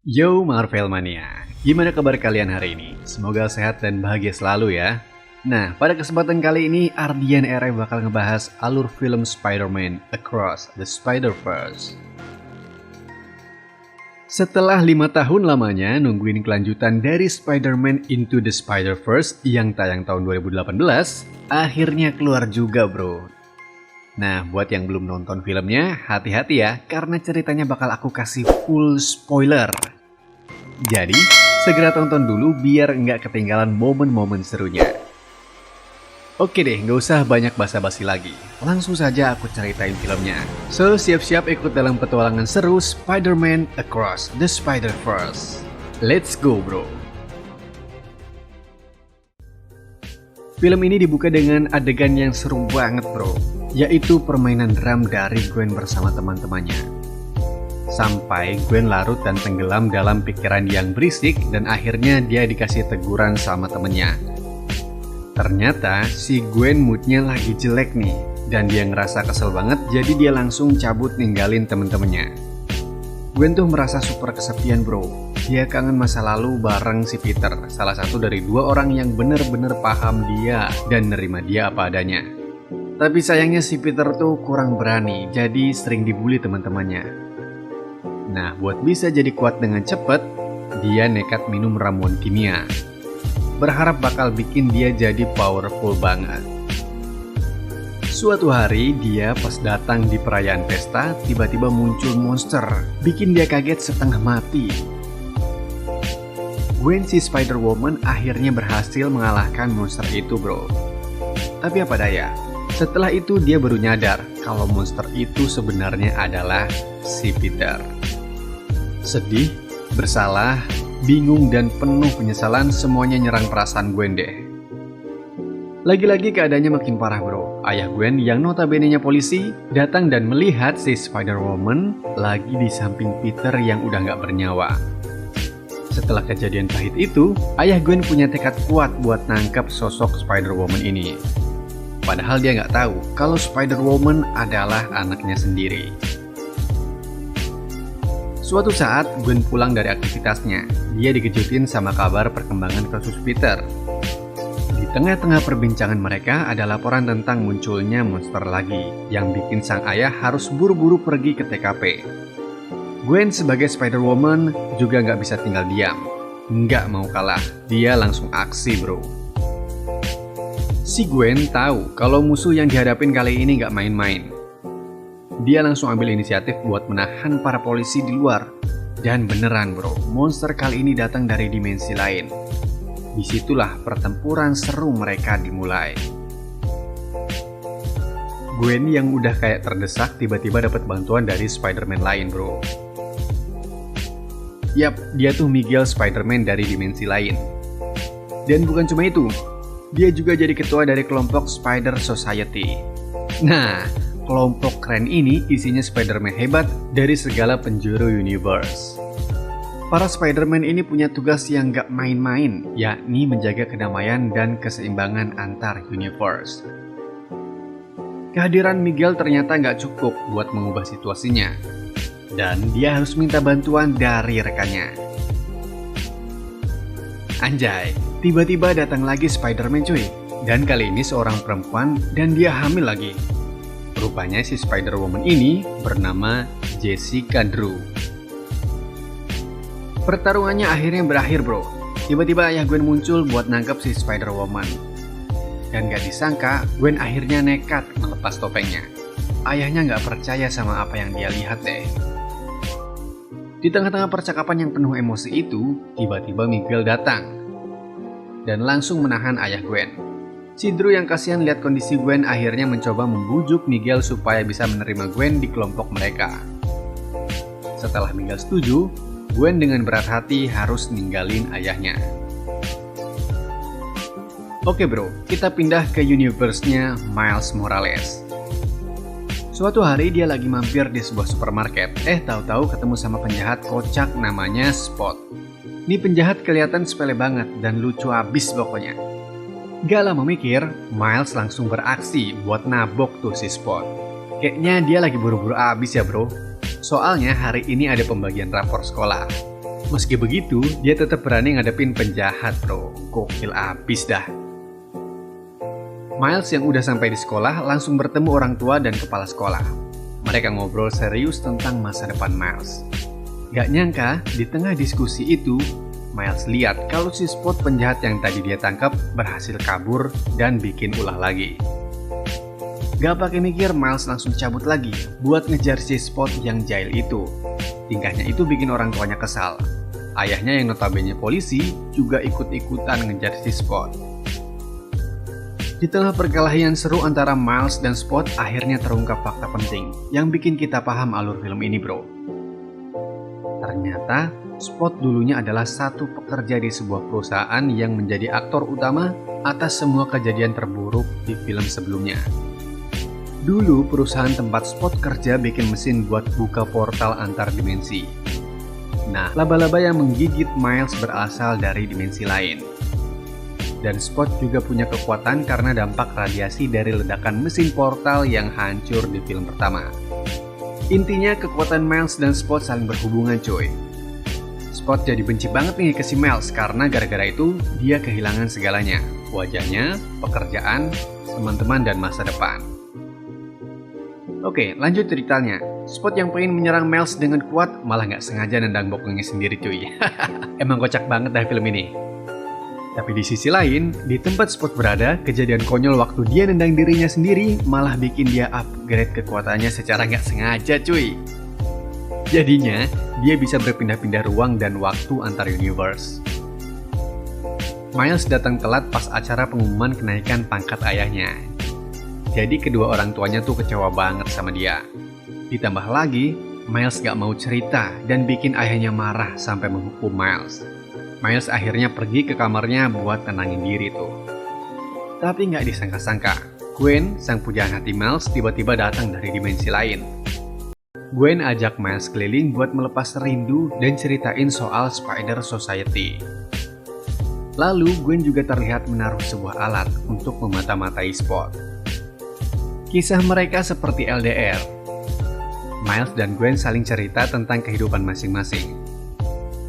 Yo Marvel Mania, gimana kabar kalian hari ini? Semoga sehat dan bahagia selalu ya. Nah, pada kesempatan kali ini Ardian RE bakal ngebahas alur film Spider-Man Across the Spider-Verse. Setelah 5 tahun lamanya nungguin kelanjutan dari Spider-Man Into the Spider-Verse yang tayang tahun 2018, akhirnya keluar juga bro. Nah, buat yang belum nonton filmnya, hati-hati ya, karena ceritanya bakal aku kasih full spoiler. Jadi, segera tonton dulu biar nggak ketinggalan momen-momen serunya. Oke deh, nggak usah banyak basa-basi lagi. Langsung saja aku ceritain filmnya. So, siap-siap ikut dalam petualangan seru Spider-Man Across the Spider-Verse. Let's go bro! Film ini dibuka dengan adegan yang seru banget bro, yaitu permainan drum dari Gwen bersama teman-temannya. Sampai Gwen larut dan tenggelam dalam pikiran yang berisik dan akhirnya dia dikasih teguran sama temennya. Ternyata si Gwen moodnya lagi jelek nih dan dia ngerasa kesel banget, jadi dia langsung cabut ninggalin temen-temennya. Gwen tuh merasa super kesepian bro. Dia kangen masa lalu bareng si Peter, salah satu dari 2 orang yang bener-bener paham dia dan nerima dia apa adanya. Tapi sayangnya si Peter tuh kurang berani, jadi sering dibully teman-temannya. Nah, buat bisa jadi kuat dengan cepet, dia nekat minum ramuan kimia. Berharap bakal bikin dia jadi powerful banget. Suatu hari, dia pas datang di perayaan pesta, tiba-tiba muncul monster, bikin dia kaget setengah mati. Gwen si Spider-Woman akhirnya berhasil mengalahkan monster itu bro. Tapi apa daya, setelah itu dia baru nyadar kalau monster itu sebenarnya adalah si Peter. Sedih, bersalah, bingung dan penuh penyesalan semuanya nyerang perasaan Gwen deh. Lagi-lagi keadaannya makin parah bro. Ayah Gwen yang notabene-nya polisi datang dan melihat si Spider-Woman lagi di samping Peter yang udah gak bernyawa. Setelah kejadian pahit itu, ayah Gwen punya tekad kuat buat nangkap sosok Spider-Woman ini. Padahal dia nggak tahu kalau Spider-Woman adalah anaknya sendiri. Suatu saat, Gwen pulang dari aktivitasnya. Dia dikejutin sama kabar perkembangan kasus Peter. Di tengah-tengah perbincangan mereka ada laporan tentang munculnya monster lagi, yang bikin sang ayah harus buru-buru pergi ke TKP. Gwen sebagai Spider-Woman juga nggak bisa tinggal diam. Nggak mau kalah, dia langsung aksi bro. Si Gwen tahu kalau musuh yang dihadapin kali ini nggak main-main. Dia langsung ambil inisiatif buat menahan para polisi di luar. Dan beneran bro, monster kali ini datang dari dimensi lain. Disitulah pertempuran seru mereka dimulai. Gwen yang udah kayak terdesak tiba-tiba dapat bantuan dari Spider-Man lain bro. Yap, dia tuh Miguel Spider-Man dari dimensi lain. Dan bukan cuma itu, dia juga jadi ketua dari kelompok Spider Society. Nah, kelompok keren ini isinya Spider-Man hebat dari segala penjuru universe. Para Spider-Man ini punya tugas yang gak main-main, yakni menjaga kedamaian dan keseimbangan antar universe. Kehadiran Miguel ternyata gak cukup buat mengubah situasinya, dan dia harus minta bantuan dari rekannya. Anjay, tiba-tiba datang lagi Spider-Man cuy, dan kali ini seorang perempuan dan dia hamil lagi. Rupanya si Spider-Woman ini bernama Jessica Drew. Pertarungannya akhirnya berakhir bro. Tiba-tiba ayah Gwen muncul buat nangkep si Spider-Woman. Dan gak disangka, Gwen akhirnya nekat melepas topengnya. Ayahnya gak percaya sama apa yang dia lihat deh. Di tengah-tengah percakapan yang penuh emosi itu, tiba-tiba Miguel datang. Dan langsung menahan ayah Gwen. Si Drew yang kasihan lihat kondisi Gwen akhirnya mencoba membujuk Miguel supaya bisa menerima Gwen di kelompok mereka. Setelah Miguel setuju, Gwen dengan berat hati harus ninggalin ayahnya. Oke bro, kita pindah ke universe-nya Miles Morales. Suatu hari dia lagi mampir di sebuah supermarket. Tahu-tahu ketemu sama penjahat kocak namanya Spot. Ini penjahat kelihatan sepele banget dan lucu abis pokoknya. Gak lama mikir, Miles langsung beraksi buat nabok tuh si Spot. Kayaknya dia lagi buru-buru abis ya bro. Soalnya hari ini ada pembagian rapor sekolah. Meski begitu, dia tetap berani ngadepin penjahat bro. Gokil abis dah. Miles yang udah sampai di sekolah langsung bertemu orang tua dan kepala sekolah. Mereka ngobrol serius tentang masa depan Miles. Gak nyangka, di tengah diskusi itu, Miles lihat kalau si Spot penjahat yang tadi dia tangkap berhasil kabur dan bikin ulah lagi. Gak pakai mikir, Miles langsung cabut lagi buat ngejar si Spot yang jahil itu. Tingkahnya itu bikin orang tuanya kesal. Ayahnya yang notabene polisi juga ikut-ikutan ngejar si Spot. Di tengah perkelahian seru antara Miles dan Spot, akhirnya terungkap fakta penting yang bikin kita paham alur film ini bro. Ternyata Spot dulunya adalah satu pekerja di sebuah perusahaan yang menjadi aktor utama atas semua kejadian terburuk di film sebelumnya. Dulu perusahaan tempat Spot kerja bikin mesin buat buka portal antar dimensi. Nah, laba-laba yang menggigit Miles berasal dari dimensi lain. Dan Spot juga punya kekuatan karena dampak radiasi dari ledakan mesin portal yang hancur di film pertama. Intinya kekuatan Miles dan Spot saling berhubungan coy. Spot jadi benci banget nih ke si Miles karena gara-gara itu dia kehilangan segalanya. Wajahnya, pekerjaan, teman-teman, dan masa depan. Oke, lanjut ceritanya. Spot yang pengen menyerang Miles dengan kuat malah nggak sengaja nendang bokongnya sendiri cuy. Emang kocak banget dah film ini. Tapi di sisi lain, di tempat Spot berada, kejadian konyol waktu dia nendang dirinya sendiri malah bikin dia upgrade kekuatannya secara nggak sengaja cuy. Jadinya, dia bisa berpindah-pindah ruang dan waktu antar universe. Miles datang telat pas acara pengumuman kenaikan pangkat ayahnya. Jadi kedua orang tuanya tuh kecewa banget sama dia. Ditambah lagi, Miles gak mau cerita dan bikin ayahnya marah sampai menghukum Miles. Miles akhirnya pergi ke kamarnya buat tenangin diri tuh. Tapi gak disangka-sangka, Gwen, sang pujaan hati Miles, tiba-tiba datang dari dimensi lain. Gwen ajak Miles keliling buat melepas rindu dan ceritain soal Spider Society. Lalu Gwen juga terlihat menaruh sebuah alat untuk memata-matai Spot. Kisah mereka seperti LDR. Miles dan Gwen saling cerita tentang kehidupan masing-masing.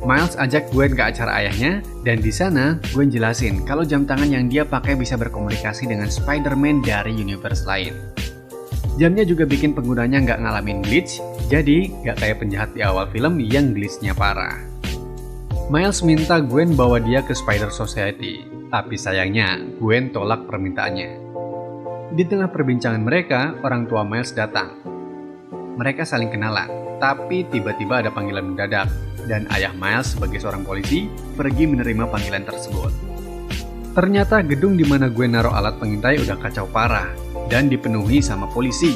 Miles ajak Gwen ke acara ayahnya, dan di sana Gwen jelasin kalau jam tangan yang dia pakai bisa berkomunikasi dengan Spider-Man dari universe lain. Jamnya juga bikin penggunanya nggak ngalamin glitch, jadi nggak kayak penjahat di awal film yang glitchnya parah. Miles minta Gwen bawa dia ke Spider Society, tapi sayangnya Gwen tolak permintaannya. Di tengah perbincangan mereka, orang tua Miles datang. Mereka saling kenalan, tapi tiba-tiba ada panggilan mendadak, dan ayah Miles sebagai seorang polisi pergi menerima panggilan tersebut. Ternyata gedung di mana Gwen naruh alat pengintai udah kacau parah, dan dipenuhi sama polisi.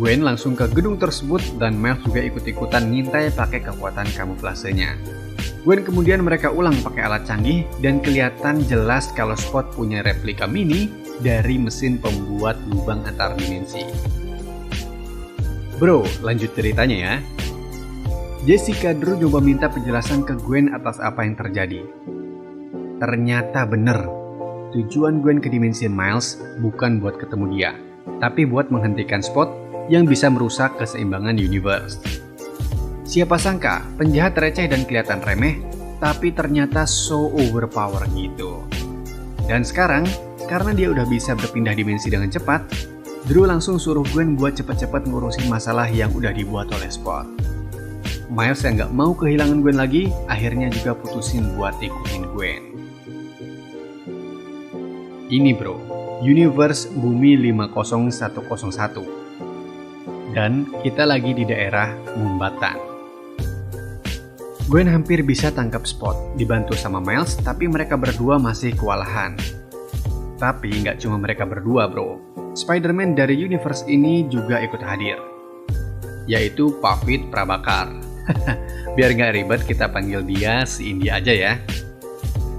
Gwen langsung ke gedung tersebut dan Miles juga ikut-ikutan ngintai pakai kekuatan kamuflasenya. Gwen kemudian mereka ulang pakai alat canggih dan kelihatan jelas kalau Spot punya replika mini dari mesin pembuat lubang antar dimensi. Bro, lanjut ceritanya ya. Jessica Drew coba minta penjelasan ke Gwen atas apa yang terjadi. Ternyata bener. Tujuan Gwen ke dimensi Miles bukan buat ketemu dia, tapi buat menghentikan Spot yang bisa merusak keseimbangan universe. Siapa sangka, penjahat receh dan kelihatan remeh, tapi ternyata so overpower gitu. Dan sekarang, karena dia udah bisa berpindah dimensi dengan cepat, Drew langsung suruh Gwen buat cepet-cepet ngurusin masalah yang udah dibuat oleh Spot. Miles yang gak mau kehilangan Gwen lagi, akhirnya juga putusin buat ikutin Gwen. Ini bro, Universe Bumi 50101. Dan kita lagi di daerah Mumbatan. Gwen hampir bisa tangkap Spot, dibantu sama Miles, tapi mereka berdua masih kewalahan. Tapi nggak cuma mereka berdua bro, Spider-Man dari universe ini juga ikut hadir, yaitu Pavit Prabhakar. Biar nggak ribet kita panggil dia si India aja ya.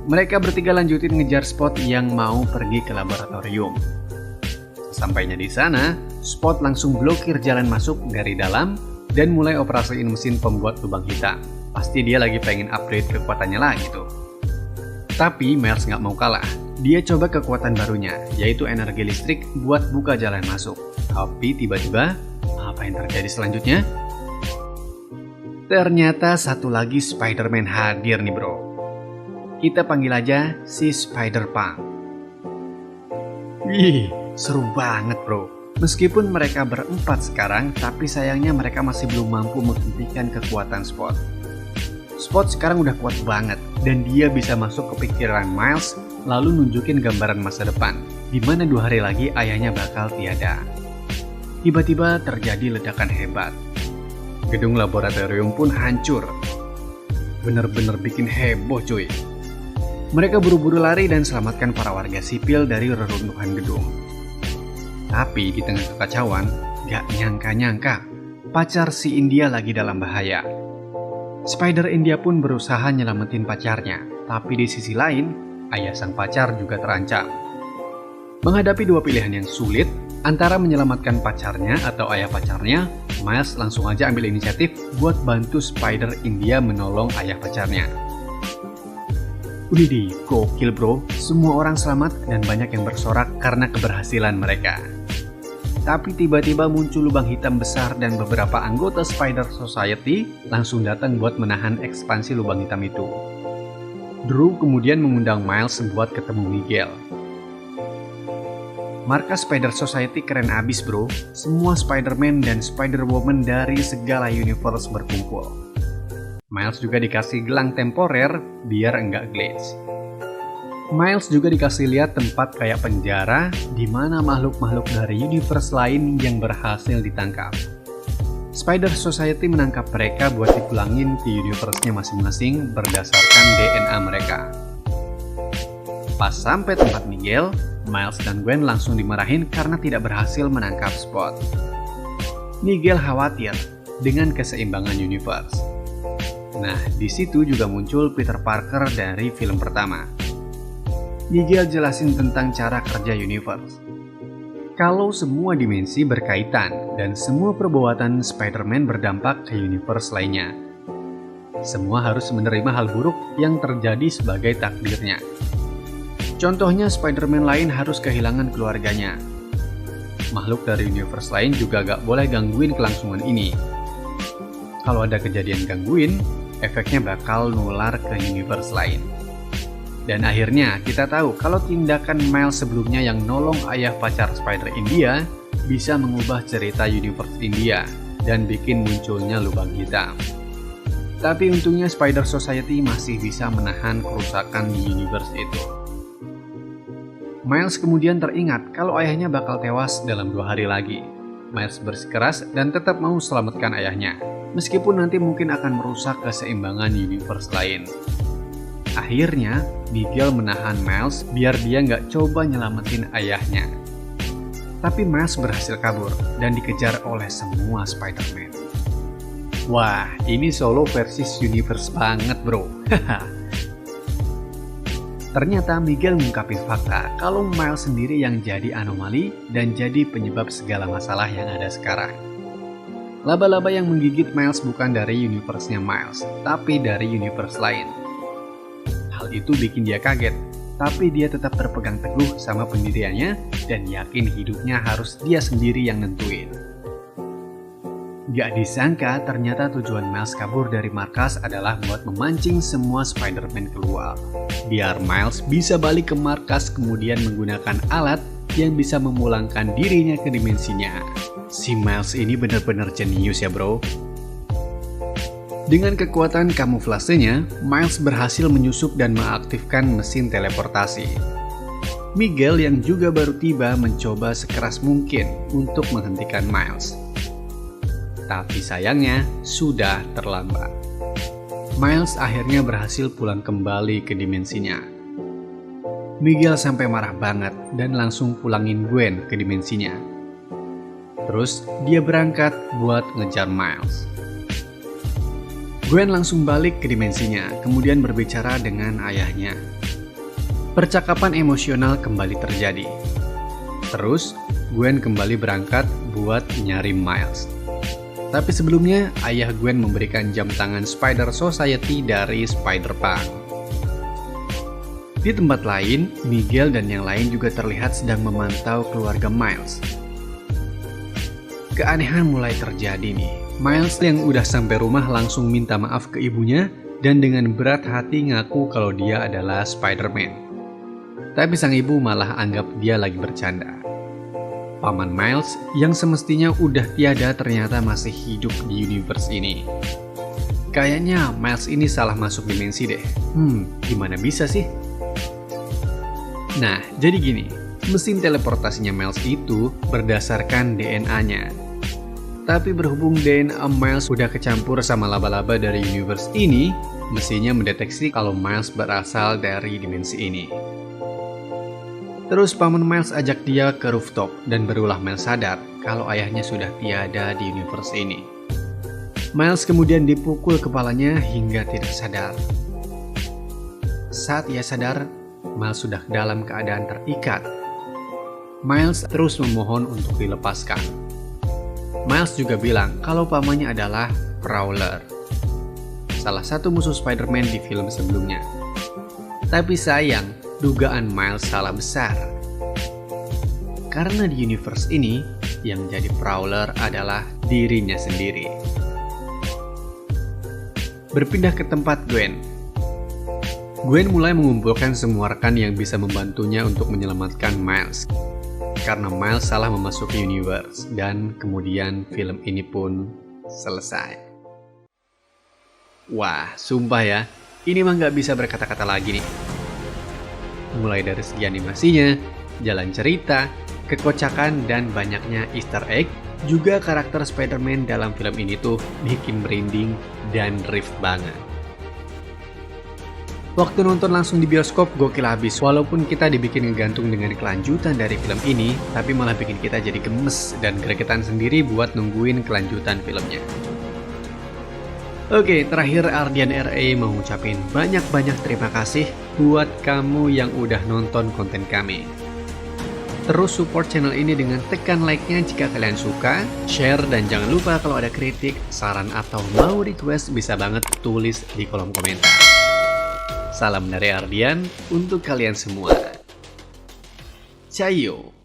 Mereka bertiga lanjutin ngejar Spot yang mau pergi ke laboratorium. Sampainya di sana, Spot langsung blokir jalan masuk dari dalam dan mulai operasiin mesin pembuat lubang hitam. Pasti dia lagi pengen upgrade kekuatannya lagi tuh. Tapi Miles nggak mau kalah. Dia coba kekuatan barunya, yaitu energi listrik buat buka jalan masuk. Tapi tiba-tiba, apa yang terjadi selanjutnya? Ternyata satu lagi Spider-Man hadir nih bro. Kita panggil aja si Spider-Punk. Wih, seru banget bro. Meskipun mereka berempat sekarang, tapi sayangnya mereka masih belum mampu menghentikan kekuatan Spot. Spot sekarang udah kuat banget, dan dia bisa masuk ke pikiran Miles, lalu nunjukin gambaran masa depan, di mana 2 hari lagi ayahnya bakal tiada. Tiba-tiba terjadi ledakan hebat. Gedung laboratorium pun hancur. Bener-bener bikin heboh cuy. Mereka buru-buru lari dan selamatkan para warga sipil dari reruntuhan gedung. Tapi di tengah kekacauan, gak nyangka-nyangka, pacar si India lagi dalam bahaya. Spider India pun berusaha nyelamatin pacarnya, tapi di sisi lain, ayah sang pacar juga terancam. Menghadapi 2 pilihan yang sulit, antara menyelamatkan pacarnya atau ayah pacarnya, Miles langsung aja ambil inisiatif buat bantu Spider India menolong ayah pacarnya. Widih, gokil bro, semua orang selamat dan banyak yang bersorak karena keberhasilan mereka. Tapi tiba-tiba muncul lubang hitam besar dan beberapa anggota Spider Society langsung datang buat menahan ekspansi lubang hitam itu. Drew kemudian mengundang Miles buat ketemu Miguel. Markas Spider Society keren abis bro, semua Spider-Man dan Spider-Woman dari segala universe berkumpul. Miles juga dikasih gelang temporer biar enggak glitch. Miles juga dikasih lihat tempat kayak penjara di mana makhluk-makhluk dari universe lain yang berhasil ditangkap. Spider Society menangkap mereka buat dipulangin ke universe-nya masing-masing berdasarkan DNA mereka. Pas sampai tempat Miguel, Miles dan Gwen langsung dimarahin karena tidak berhasil menangkap Spot. Miguel khawatir dengan keseimbangan universe. Nah, di situ juga muncul Peter Parker dari film pertama. Miguel jelasin tentang cara kerja universe. Kalau semua dimensi berkaitan dan semua perbuatan Spider-Man berdampak ke universe lainnya. Semua harus menerima hal buruk yang terjadi sebagai takdirnya. Contohnya Spider-Man lain harus kehilangan keluarganya. Makhluk dari universe lain juga gak boleh gangguin kelangsungan ini. Kalau ada kejadian gangguin, efeknya bakal nular ke universe lain. Dan akhirnya kita tahu kalau tindakan Miles sebelumnya yang nolong ayah pacar Spider India bisa mengubah cerita universe India dan bikin munculnya lubang hitam. Tapi untungnya Spider Society masih bisa menahan kerusakan di universe itu. Miles kemudian teringat kalau ayahnya bakal tewas dalam 2 hari lagi. Miles bersikeras dan tetap mau selamatkan ayahnya, meskipun nanti mungkin akan merusak keseimbangan universe lain. Akhirnya, Miguel menahan Miles biar dia nggak coba nyelamatin ayahnya. Tapi Miles berhasil kabur dan dikejar oleh semua Spider-Man. Wah, ini solo versus universe banget bro. Ternyata Miguel mengungkapin fakta kalau Miles sendiri yang jadi anomali dan jadi penyebab segala masalah yang ada sekarang. Laba-laba yang menggigit Miles bukan dari universe-nya Miles, tapi dari universe lain. Hal itu bikin dia kaget, tapi dia tetap berpegang teguh sama pendiriannya dan yakin hidupnya harus dia sendiri yang nentuin. Gak disangka ternyata tujuan Miles kabur dari markas adalah buat memancing semua Spider-Man keluar. Biar Miles bisa balik ke markas kemudian menggunakan alat yang bisa memulangkan dirinya ke dimensinya. Si Miles ini benar-benar jenius ya bro. Dengan kekuatan kamuflasenya, Miles berhasil menyusup dan mengaktifkan mesin teleportasi. Miguel yang juga baru tiba mencoba sekeras mungkin untuk menghentikan Miles. Tapi sayangnya sudah terlambat. Miles akhirnya berhasil pulang kembali ke dimensinya. Miguel sampai marah banget dan langsung pulangin Gwen ke dimensinya. Terus dia berangkat buat ngejar Miles. Gwen langsung balik ke dimensinya, kemudian berbicara dengan ayahnya. Percakapan emosional kembali terjadi. Terus Gwen kembali berangkat buat nyari Miles. Tapi sebelumnya, ayah Gwen memberikan jam tangan Spider Society dari Spider-Punk. Di tempat lain, Miguel dan yang lain juga terlihat sedang memantau keluarga Miles. Keanehan mulai terjadi nih. Miles yang udah sampai rumah langsung minta maaf ke ibunya dan dengan berat hati ngaku kalau dia adalah Spider-Man. Tapi sang ibu malah anggap dia lagi bercanda. Paman Miles yang semestinya udah tiada ternyata masih hidup di universe ini. Kayaknya Miles ini salah masuk dimensi deh. Gimana bisa sih? Nah, jadi gini, mesin teleportasinya Miles itu berdasarkan DNA-nya. Tapi berhubung DNA Miles udah kecampur sama laba-laba dari universe ini, mesinnya mendeteksi kalau Miles berasal dari dimensi ini. Terus paman Miles ajak dia ke rooftop dan barulah Miles sadar kalau ayahnya sudah tiada di universe ini. Miles kemudian dipukul kepalanya hingga tidak sadar. Saat ia sadar, Miles sudah dalam keadaan terikat. Miles terus memohon untuk dilepaskan. Miles juga bilang kalau pamannya adalah Prowler, salah satu musuh Spider-Man di film sebelumnya. Tapi sayang, dugaan Miles salah besar. Karena di universe ini, yang jadi Prowler adalah dirinya sendiri. Berpindah ke tempat Gwen. Gwen mulai mengumpulkan semua rekan yang bisa membantunya untuk menyelamatkan Miles. Karena Miles salah memasuki universe, dan kemudian film ini pun selesai. Wah, sumpah ya, ini mah nggak bisa berkata-kata lagi nih. Mulai dari segi animasinya, jalan cerita, kekocakan, dan banyaknya easter egg, juga karakter Spider-Man dalam film ini tuh bikin merinding dan riff banget. Waktu nonton langsung di bioskop gokil habis, walaupun kita dibikin ngegantung dengan kelanjutan dari film ini, tapi malah bikin kita jadi gemes dan gregetan sendiri buat nungguin kelanjutan filmnya. Oke, terakhir Ardian RA mau ngucapin banyak-banyak terima kasih buat kamu yang udah nonton konten kami. Terus support channel ini dengan tekan like-nya jika kalian suka, share, dan jangan lupa kalau ada kritik, saran, atau mau request bisa banget tulis di kolom komentar. Salam dari Ardian untuk kalian semua. Cayo!